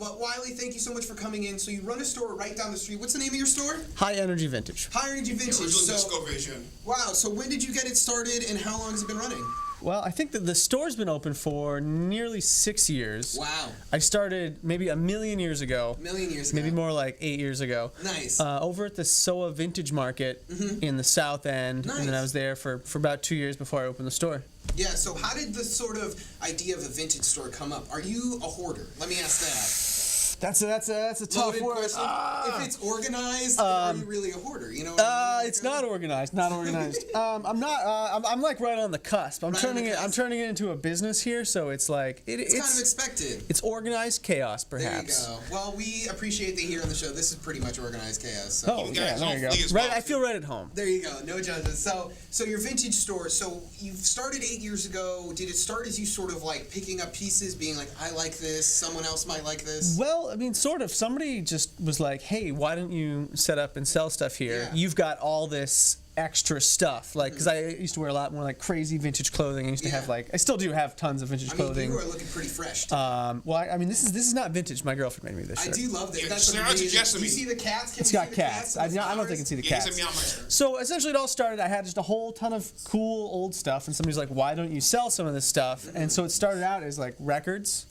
But Wiley, thank you so much for coming in. So you run a store right down the street. What's the name of your store? High Energy Vintage. High Energy Vintage. The original Disco Vision. Wow. So when did you get it started, and how long has it been running? Well, I think that the store's been open for nearly 6 years. Wow. I started maybe a million years ago. Maybe more like 8 years ago. Nice. Over at the SOA Vintage Market in the South End. Nice. And then I was there for about 2 years before I opened the store. Yeah, so how did the sort of idea of a vintage store come up? Are you a hoarder? Let me ask that. That's a tough Loaded word. question. If it's organized, are you really a hoarder? You know what I mean? It's not organized. Not organized. I'm not. I'm like right on the cusp. I'm turning it into a business here. So it's like it's kind of expected. It's organized chaos, perhaps. There you go. Well, we appreciate that here on the show. This is pretty much organized chaos. So. Oh yeah, there you go. Right, I feel right at home. There you go. No judges. So your vintage store. So you started 8 years ago. Did it start as you sort of like picking up pieces, being like, I like this. Someone else might like this. Well, I mean, sort of. Somebody just was like, hey, why don't you set up and sell stuff here? Yeah. You've got all this extra stuff. Like, because I used to wear a lot more like crazy vintage clothing. I used to have I still do have tons of vintage clothing. You are looking pretty fresh. Well, I mean, this is not vintage. My girlfriend made me this shirt. I do love that. Yeah, That's amazing. Do you see the cats? It's got cats. I don't think you can see the cats. So essentially, it all started. I had just a whole ton of cool old stuff, and somebody's like, "Why don't you sell some of this stuff?" And so it started out as like records,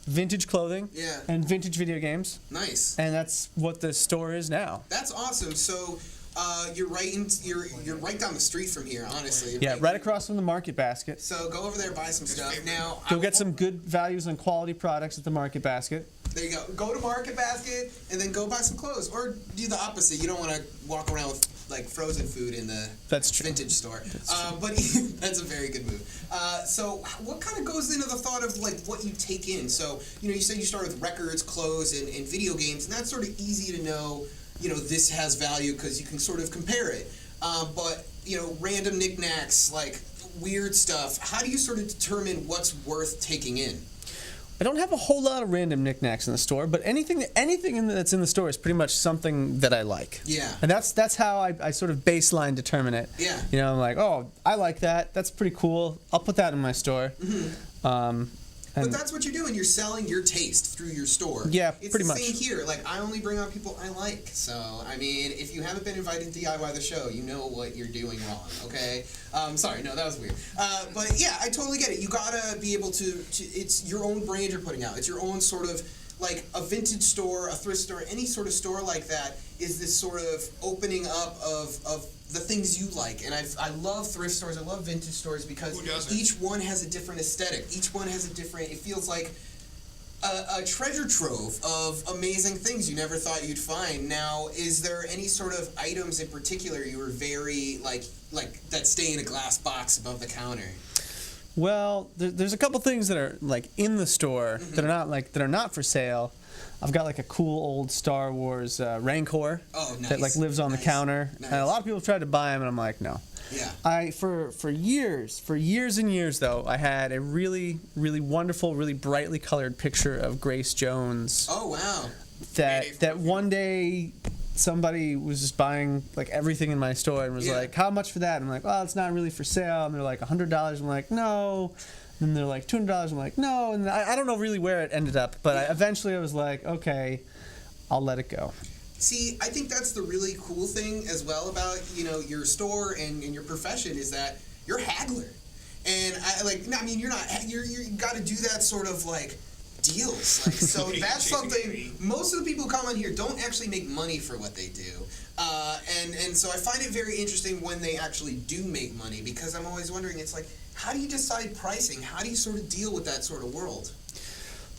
vintage clothing, and vintage video games. Nice. And that's what the store is now. That's awesome. So. You're right down the street from here, honestly. Yeah, right across from the Market Basket. So go over there, buy some stuff. Now go get some good values on quality products at the Market Basket. There you go. Go to Market Basket and then go buy some clothes, or do the opposite. You don't want to walk around with like frozen food in the vintage store. But that's a very good move. So what kind of goes into the thought of like what you take in? So you said you start with records, clothes, and video games, and that's sort of easy to know. This has value because you can sort of compare it. But, random knickknacks, like weird stuff, how do you sort of determine what's worth taking in? I don't have a whole lot of random knickknacks in the store, but anything that's in the store is pretty much something that I like. Yeah. And that's how I sort of baseline determine it. Yeah. I'm like, oh, I like that. That's pretty cool. I'll put that in my store. Mm-hmm. But that's what you're doing. You're selling your taste through your store. Yeah, it's pretty much. It's the same here. Like, I only bring on people I like. So, I mean, if you haven't been invited to DIY the show, you know what you're doing wrong, okay? Sorry, no, that was weird. But, yeah, I totally get it. You gotta be able to it's your own brand you're putting out. It's your own sort of, like, a vintage store, a thrift store, any sort of store like that is this sort of opening up of the things you like. And I love thrift stores, I love vintage stores because each one has a different aesthetic. Each one has a different, it feels like a treasure trove of amazing things you never thought you'd find. Now, is there any sort of items in particular you were very, like that stay in a glass box above the counter? Well, there's a couple things that are like in the store that are not for sale. I've got like a cool old Star Wars Rancor that like lives on the counter. Nice. And a lot of people have tried to buy them, and I'm like, no. Yeah. For years and years though, I had a really, really wonderful, really brightly colored picture of Grace Jones. Oh wow. That one day somebody was just buying like everything in my store and was like, how much for that? And I'm like, well, it's not really for sale. And they're like $100. I'm like, no. And they're like $200. I'm like, no. And I don't know really where it ended up, but eventually I was like, okay, I'll let it go. See, I think that's the really cool thing as well about your store and your profession is that you're a haggler, and you're not. You got to do that sort of like deals. Like, so that's something most of the people who come on here don't actually make money for what they do. And so I find it very interesting when they actually do make money because I'm always wondering, it's like, how do you decide pricing? How do you sort of deal with that sort of world?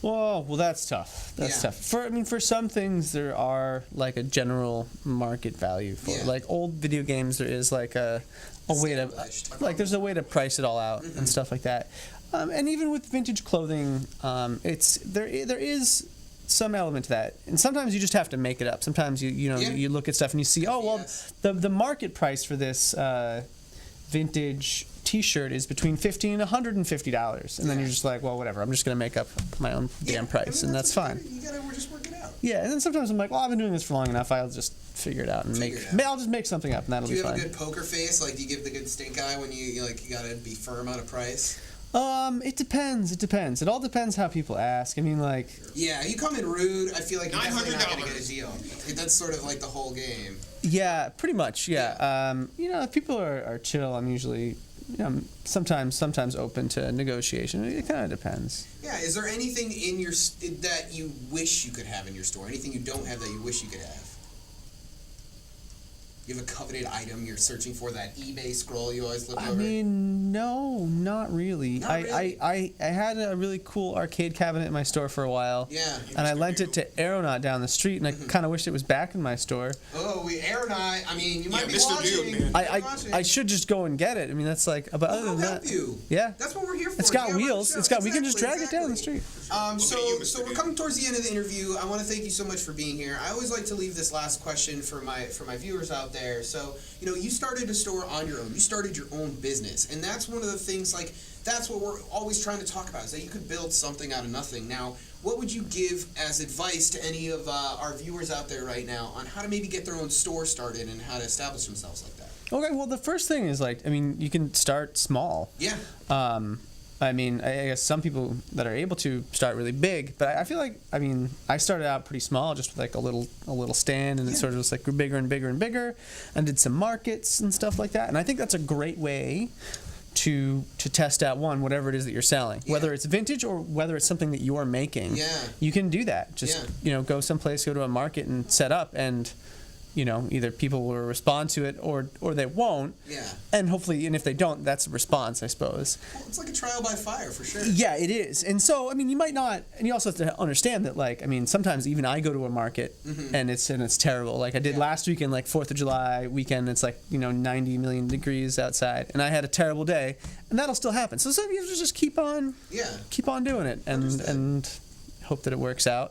Well, that's tough. That's tough. For some things, there are like a general market value for it. Like old video games, there is like a way to there's a way to price it all out and stuff like that. And even with vintage clothing, there is some element to that, and sometimes you just have to make it up. Sometimes you look at stuff and you see, the market price for this vintage T-shirt is between $50 and $150, and then you're just like, well, whatever. I'm just gonna make up my own damn price, and that's fine. We're just working out. Yeah, and then sometimes I'm like, well, I've been doing this for long enough. I'll just figure it out and I'll just make something up, and that'll be fine. Do you have a good poker face? Like, do you give the good stink eye when you gotta be firm on a price? It depends. It depends. It all depends how people ask. I mean, like. Yeah, you come in rude, I feel like you're definitely not going to $900. get a deal. That's sort of like the whole game. Yeah, pretty much. Yeah. You know, if people are chill, I'm usually, you know, sometimes open to negotiation. It kind of depends. Yeah. Is there anything in your that you wish you could have in your store? Anything you don't have that you wish you could have? You have a coveted item you're searching for, that eBay scroll you always look over? I mean, no, not really. Not really? I had a really cool arcade cabinet in my store for a while. Yeah. And I lent it to Aeronaut down the street, and I kind of wished it was back in my store. Oh, Aeronaut. I mean, you might be Mr. watching. Dude, man. I should just go and get it. I mean, that's like, but other I'll than help that, you. yeah, That's what we're here for. it's got Yeah, we're wheels. the show. It's got. We can just drag Exactly. it down the street. So we're coming towards the end of the interview. I want to thank you so much for being here. I always like to leave this last question for my viewers out there. So, you know, you started a store on your own. You started your own business, and that's one of the things. Like, that's what we're always trying to talk about, is that you could build something out of nothing. Now, what would you give as advice to any of our viewers out there right now on how to maybe get their own store started and how to establish themselves like that? Okay, well, the first thing is, like, I mean, you can start small. Yeah. I mean, I guess some people that are able to start really big, but I feel like, I mean, I started out pretty small, just with like a little stand, and it sort of just like grew bigger and bigger and bigger, and did some markets and stuff like that. And I think that's a great way to test out whatever it is that you're selling, whether it's vintage or whether it's something that you're making. Yeah. You can do that. Just you know, go someplace, go to a market, and set up, and you know, either people will respond to it or they won't. Yeah. And hopefully, and if they don't, that's a response, I suppose. Well, it's like a trial by fire for sure. Yeah, it is. And so, I mean, you might not, and you also have to understand that, like, I mean, sometimes even I go to a market and it's terrible. Like I did last weekend, like 4th of July weekend, it's like, you know, 90 million degrees outside, and I had a terrible day, and that'll still happen. So you have to just keep on doing it and hope that it works out.